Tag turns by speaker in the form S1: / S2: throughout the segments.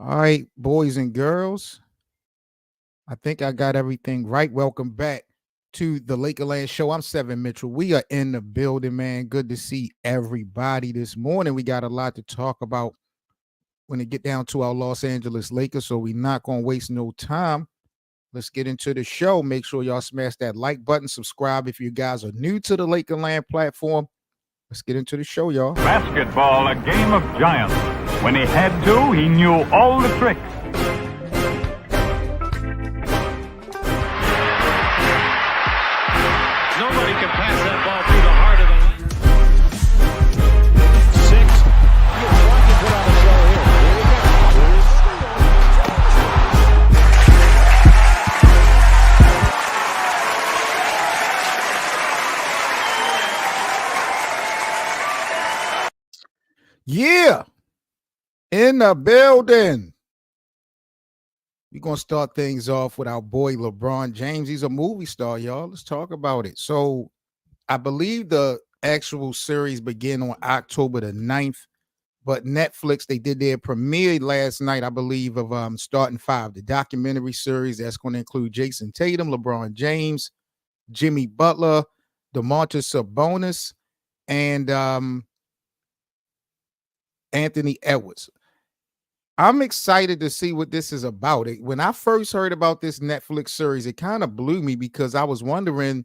S1: All right, boys and girls. I think I got everything right. Welcome back to the Lakerland Show. I'm Seven Mitchell. We are in the building, man. Good to see everybody this morning. We got a lot to talk about when it get down to our Los Angeles Lakers, so we're not going to waste no time. Let's get into the show. Make sure y'all smash that like button, subscribe if you guys are new to the Lakerland platform. Let's get into the show, y'all.
S2: Basketball, a game of giants. When he had to, he knew all the tricks.
S3: Nobody can pass that ball through the heart of the line. 6. You're trying to put on a show here. Here we
S1: Yeah. In the building. We're going to start things off with our boy LeBron James. He's a movie star, y'all. Let's talk about it. So I believe the actual series began on October the 9th, but Netflix, they did their premiere last night, I believe, of Starting Five, the documentary series that's going to include Jason Tatum, LeBron James, Jimmy Butler, DeMontis Sabonis, and Anthony Edwards. I'm excited to see what this is about. When I first heard about this Netflix series, it kind of blew me because I was wondering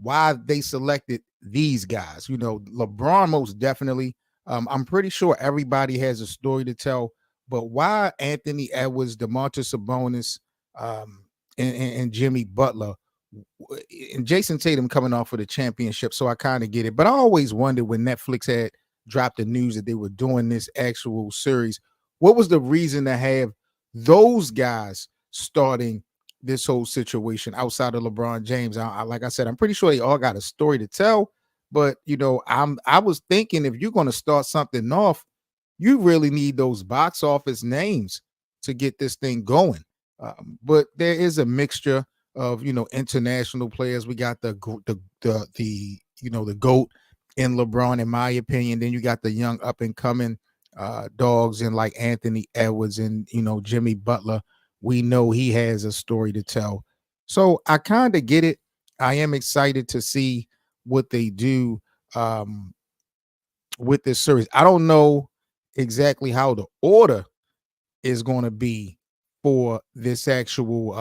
S1: why they selected these guys. You know, LeBron most definitely. I'm pretty sure everybody has a story to tell, but why Anthony Edwards, DeMontis Sabonis, and Jimmy Butler, and Jason Tatum coming off of the championship? So I kind of get it. But I always wondered when Netflix had dropped the news that they were doing this actual series, what was the reason to have those guys starting this whole situation outside of LeBron James? Like I said, I'm pretty sure they all got a story to tell. But you know, I was thinking if you're going to start something off, you really need those box office names to get this thing going. But there is a mixture of international players. We got the GOAT in LeBron, in my opinion. Then you got the young up and coming dogs and like Anthony Edwards and Jimmy Butler. We know he has a story to tell. So I kind of get it. I am excited to see what they do with this series. I don't know exactly how the order is going to be for this actual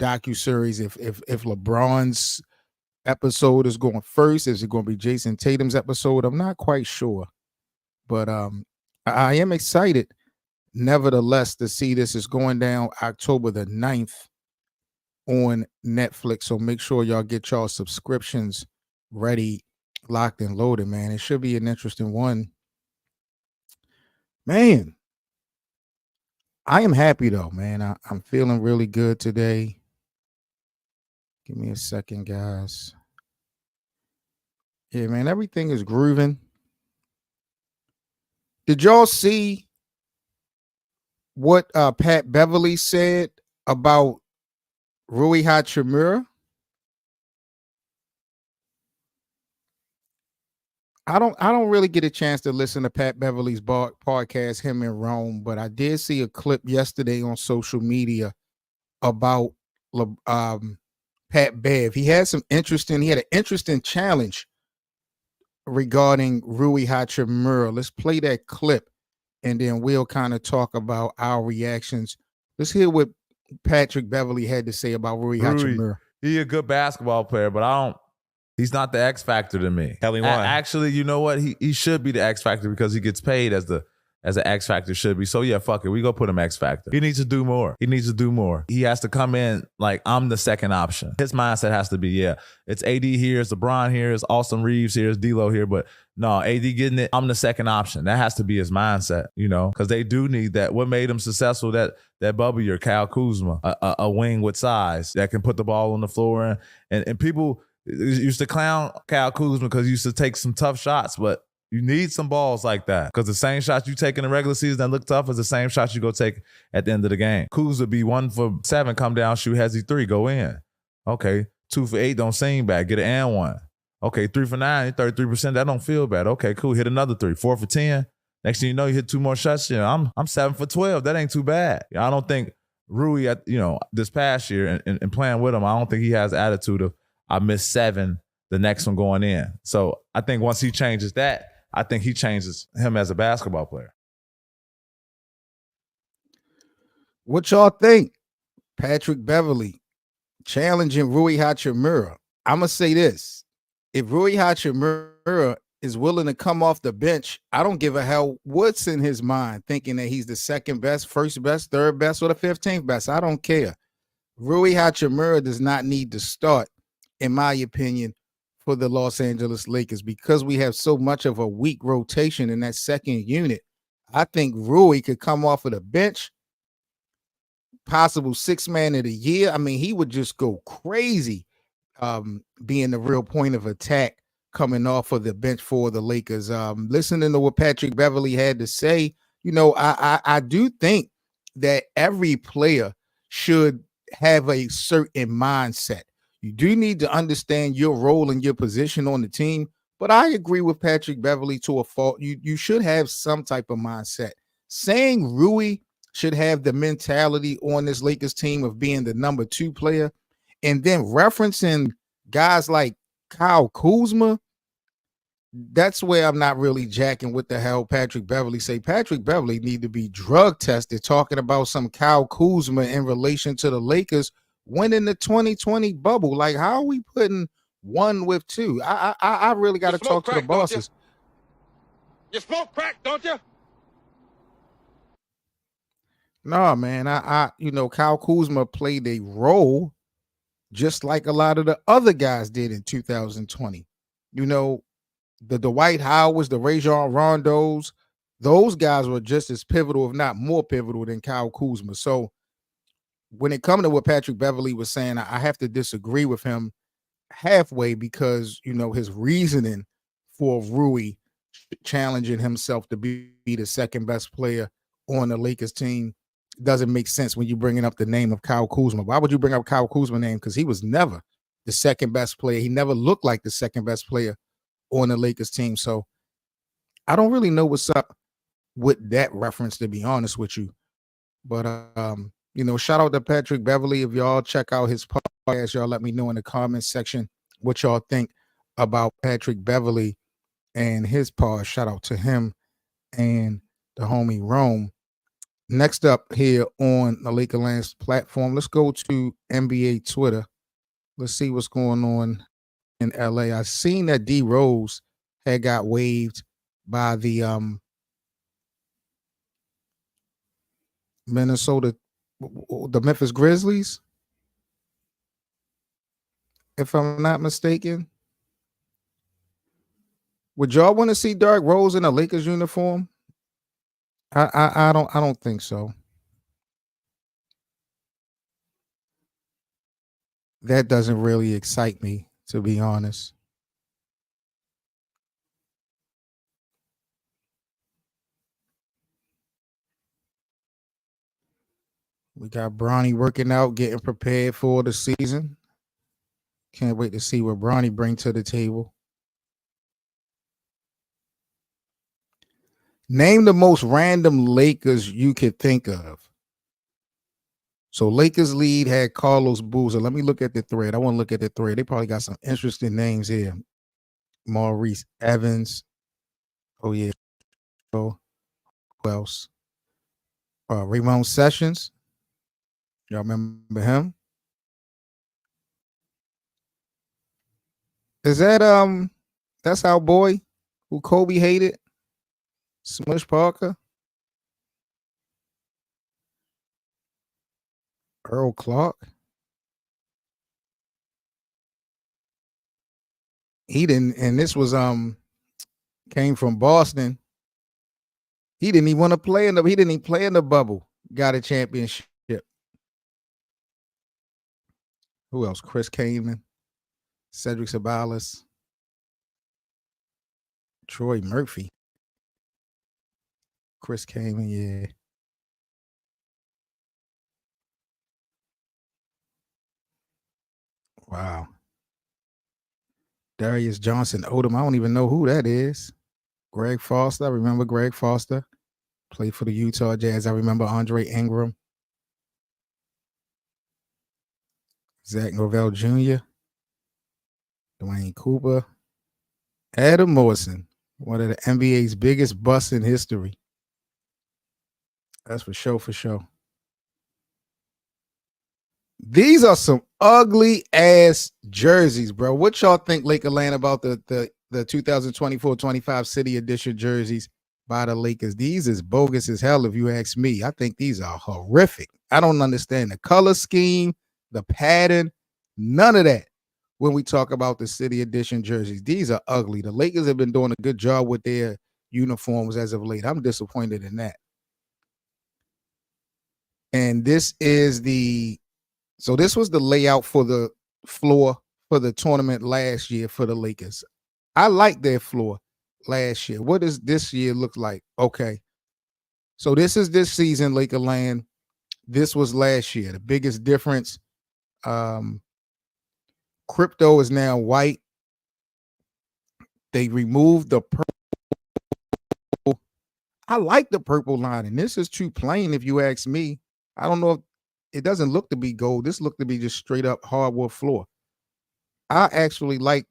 S1: docu-series. If LeBron's episode is going first, is it going to be Jason Tatum's episode? I'm not quite sure. But I am excited, nevertheless, to see this is going down October the 9th on Netflix. So make sure y'all get y'all subscriptions ready, locked and loaded, man. It should be an interesting one. Man, I am happy, though, man. I'm feeling really good today. Give me a second, guys. Yeah, man, everything is grooving. Did y'all see what Pat Beverly said about Rui Hachimura? I don't really get a chance to listen to Pat Beverly's podcast, Him in Rome, but I did see a clip yesterday on social media about Pat Bev. He had an interesting challenge regarding Rui Hachimura. Let's play that clip, and then we'll kind of talk about our reactions. Let's hear what Patrick Beverly had to say about Rui Hachimura.
S4: He's a good basketball player, but he's not the X factor to me.
S5: Hell, he won.
S4: Actually, you know what? He should be the X factor because he gets paid as an X factor should be. So yeah, fuck it. We go put him X factor. He needs to do more. He has to come in like I'm the second option. His mindset has to be, yeah, it's AD here, it's LeBron here, it's Austin Reeves here, it's D'Lo here, but no, AD getting it, I'm the second option. That has to be his mindset, because they do need that. What made him successful, that bubble year, Kyle Kuzma, a wing with size that can put the ball on the floor. And people used to clown Kyle Kuzma because he used to take some tough shots, but you need some balls like that because the same shots you take in the regular season that look tough is the same shots you go take at the end of the game. Kuz would be 1 for 7, come down, shoot, has he 3, go in. Okay, 2 for 8, don't seem bad, get an and 1. Okay, 3 for 9, 33%, that don't feel bad. Okay, cool, hit another 3, 4 for 10. Next thing you know, you hit 2 more shots. I'm 7 for 12. That ain't too bad. I don't think Rui, this past year and playing with him, I don't think he has the attitude of I missed 7, the next one going in. So I think once he changes that, I think he changes him as a basketball player.
S1: What y'all think? Patrick Beverley challenging Rui Hachimura. I'm going to say this. If Rui Hachimura is willing to come off the bench, I don't give a hell what's in his mind, thinking that he's the second best, first best, third best, or the 15th best. I don't care. Rui Hachimura does not need to start, in my opinion, for the Los Angeles Lakers because we have so much of a weak rotation in that second unit. I think Rui could come off of the bench, possible 6th man of the year. I mean, he would just go crazy being the real point of attack coming off of the bench for the Lakers. Listening to what Patrick Beverley had to say, I do think that every player should have a certain mindset. You do need to understand your role and your position on the team, but I agree with Patrick Beverley to a fault. You should have some type of mindset. Saying Rui should have the mentality on this Lakers team of being the number 2 player, and then referencing guys like Kyle Kuzma, that's where I'm not really jacking what the hell Patrick Beverley say. Patrick Beverley need to be drug tested talking about some Kyle Kuzma in relation to the Lakers winning the 2020 bubble. Like, how are we putting 1 with 2? I really got to talk to the bosses.
S3: You smoke crack, don't you?
S1: No, man. Kyle Kuzma played a role just like a lot of the other guys did in 2020. The Dwight Howards, the Rajon Rondos, those guys were just as pivotal, if not more pivotal, than Kyle Kuzma. So when it comes to what Patrick Beverley was saying, I have to disagree with him halfway because, his reasoning for Rui challenging himself to be the second best player on the Lakers team doesn't make sense when you're bringing up the name of Kyle Kuzma. Why would you bring up Kyle Kuzma's name? Because he was never the second best player. He never looked like the second best player on the Lakers team. So I don't really know what's up with that reference, to be honest with you. But, shout out to Patrick Beverley. If y'all check out his podcast, y'all let me know in the comments section what y'all think about Patrick Beverley and his pod. Shout out to him and the homie Rome. Next up here on the Lakerland's platform, let's go to NBA Twitter. Let's see what's going on in LA. I seen that D Rose had got waived by the Memphis Grizzlies, if I'm not mistaken. Would y'all want to see Derrick Rose in a Lakers uniform? I don't think so. That doesn't really excite me, to be honest. We got Bronny working out, getting prepared for the season. Can't wait to see what Bronny brings to the table. Name the most random Lakers you could think of. So Lakers lead had Carlos Boozer. Let me look at the thread. I want to look at the thread. They probably got some interesting names here. Maurice Evans. Oh, yeah. Who else? Ramon Sessions. Y'all remember him? Is that that's our boy who Kobe hated? Smush Parker? Earl Clark? He didn't, and this was came from Boston. He didn't even want to play he didn't even play in the bubble. Got a championship. Who else? Chris Kaman, Cedric Sabalas, Troy Murphy. Chris Kaman, yeah. Wow. Darius Johnson Odom. I don't even know who that is. Greg Foster. I remember Greg Foster. Played for the Utah Jazz. I remember Andre Ingram. Zach Norvell Jr. Dwayne Cooper. Adam Morrison. One of the NBA's biggest busts in history. That's for sure, for sure. These are some ugly ass jerseys, bro. What y'all think, Lakerland, about the 2024-25 City Edition jerseys by the Lakers? These is bogus as hell, if you ask me. I think these are horrific. I don't understand the color scheme, the pattern, none of that when we talk about the City Edition jerseys. These are ugly. The Lakers have been doing a good job with their uniforms as of late. I'm disappointed in that. And this is so this was the layout for the floor for the tournament last year for the Lakers. I like their floor last year. What does this year look like? Okay. So this is this season, Lakerland. This was last year. The biggest difference, crypto is now white. They removed the purple. I like the purple line, and this is too plain if you ask me. I don't know if it doesn't look to be gold. This looked to be just straight up hardwood floor. I actually like,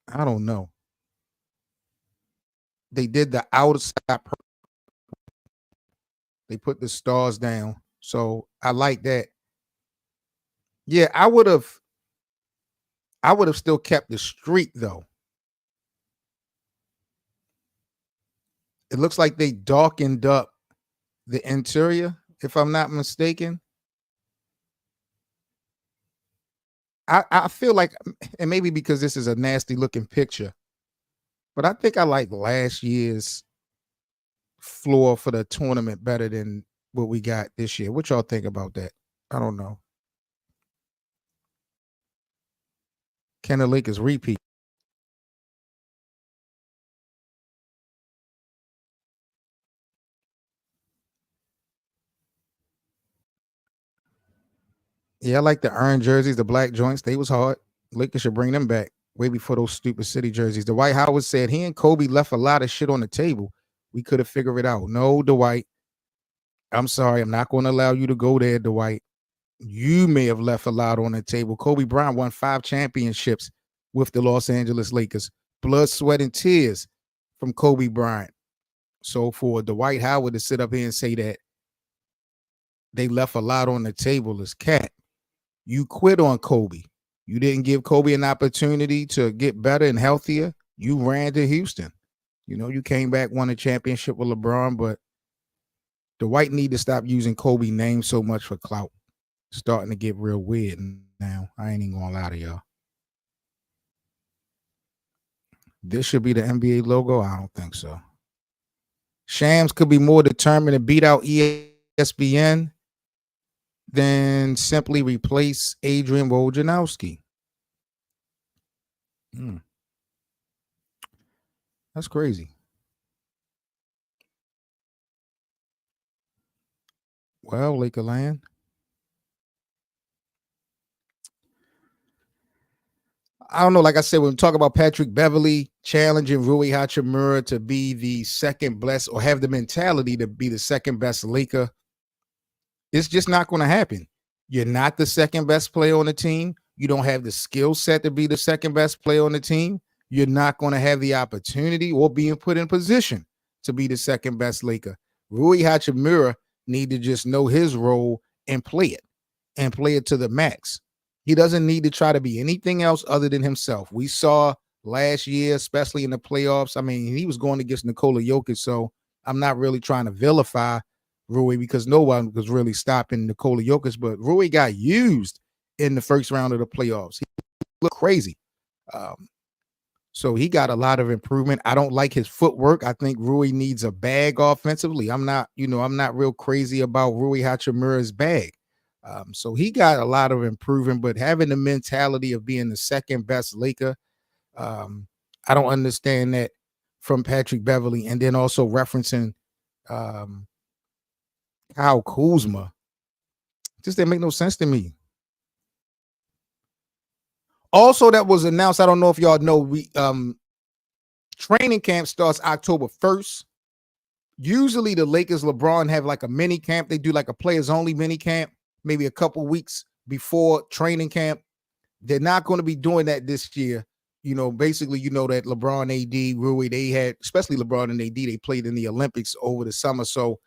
S1: I don't know. They did the outside. They put the stars down. So I like that. Yeah, I would have still kept the streak though. It looks like they darkened up the interior, if I'm not mistaken. I feel like, and maybe because this is a nasty looking picture, but I think I like last year's floor for the tournament better than what we got this year. What y'all think about that? I don't know. Can the Lakers repeat? Yeah, I like the orange jerseys, the black joints. They was hard. Lakers should bring them back way before those stupid City jerseys. Dwight Howard said he and Kobe left a lot of shit on the table. We could have figured it out. No, Dwight. I'm sorry. I'm not going to allow you to go there, Dwight. You may have left a lot on the table. Kobe Bryant won 5 championships with the Los Angeles Lakers. Blood, sweat, and tears from Kobe Bryant. So for Dwight Howard to sit up here and say that they left a lot on the table is cat. You quit on Kobe. You didn't give Kobe an opportunity to get better and healthier. You ran to Houston. You know, you came back, won a championship with LeBron, but Dwight need to stop using Kobe name so much for clout. It's starting to get real weird now. I ain't even gonna lie to y'all. This should be the NBA logo. I don't think so. Shams could be more determined to beat out ESPN than simply replace Adrian Wojnarowski. That's crazy. Well, Lakerland. I don't know. Like I said, when we talk about Patrick Beverley challenging Rui Hachimura to be the second best or have the mentality to be the second best Laker, it's just not going to happen. You're not the second best player on the team. You don't have the skill set to be the second best player on the team. You're not going to have the opportunity or being put in position to be the second best Laker. Rui Hachimura need to just know his role and play it to the max. He doesn't need to try to be anything else other than himself. We saw last year, especially in the playoffs. I mean, he was going against Nikola Jokic, so I'm not really trying to vilify Rui because no one was really stopping Nikola Jokic, but Rui got used in the first round of the playoffs. He looked crazy. So he got a lot of improvement. I don't like his footwork. I think Rui needs a bag offensively. I'm not real crazy about Rui Hachimura's bag. So he got a lot of improvement, but having the mentality of being the second best Laker, I don't understand that from Patrick Beverley. And then also referencing Kyle Kuzma. Just didn't make no sense to me. Also, that was announced. I don't know if y'all know. Training camp starts October 1st. Usually the Lakers, LeBron have like a mini camp. They do like a players only mini camp, maybe a couple weeks before training camp. They're not going to be doing that this year. Basically, that LeBron, AD, Rui, they had, especially LeBron and AD, they played in the Olympics over the summer. So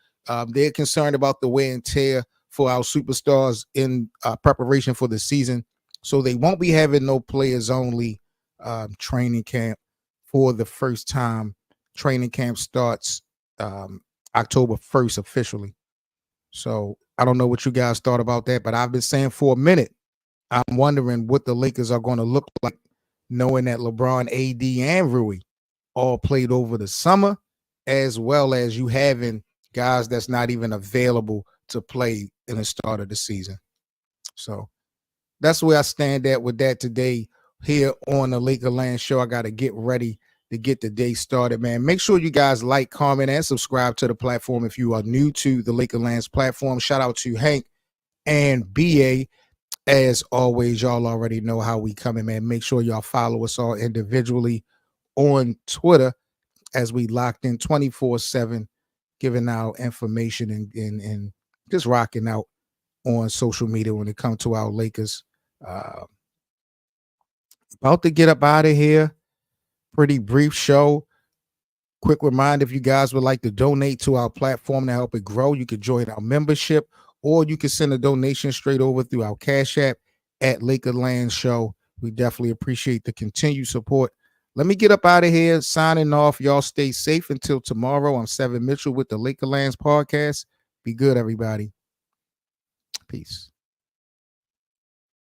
S1: they're concerned about the wear and tear for our superstars in preparation for the season. So they won't be having no players only training camp for the first time. Training camp starts October 1st officially. So I don't know what you guys thought about that, but I've been saying for a minute, I'm wondering what the Lakers are going to look like, knowing that LeBron, AD, and Rui all played over the summer, as well as you having guys that's not even available to play in the start of the season. So that's where I stand at with that today here on the Lakerland Show. I got to get ready to get the day started, man. Make sure you guys like, comment, and subscribe to the platform if you are new to the Lakerland's platform. Shout out to Hank and BA. As always, y'all already know how we coming, man. Make sure y'all follow us all individually on Twitter as we locked in 24/7, giving out information and just rocking out on social media when it comes to our Lakers. About to get up out of here. Pretty brief show. Quick reminder, if you guys would like to donate to our platform to help it grow, you could join our membership, or you can send a donation straight over through our Cash App at Lakerland Show. We definitely appreciate the continued support. Let me get up out of here. Signing off. Y'all stay safe until tomorrow. I'm Seven Mitchell with the Lakerlands podcast. Be good, everybody. Peace.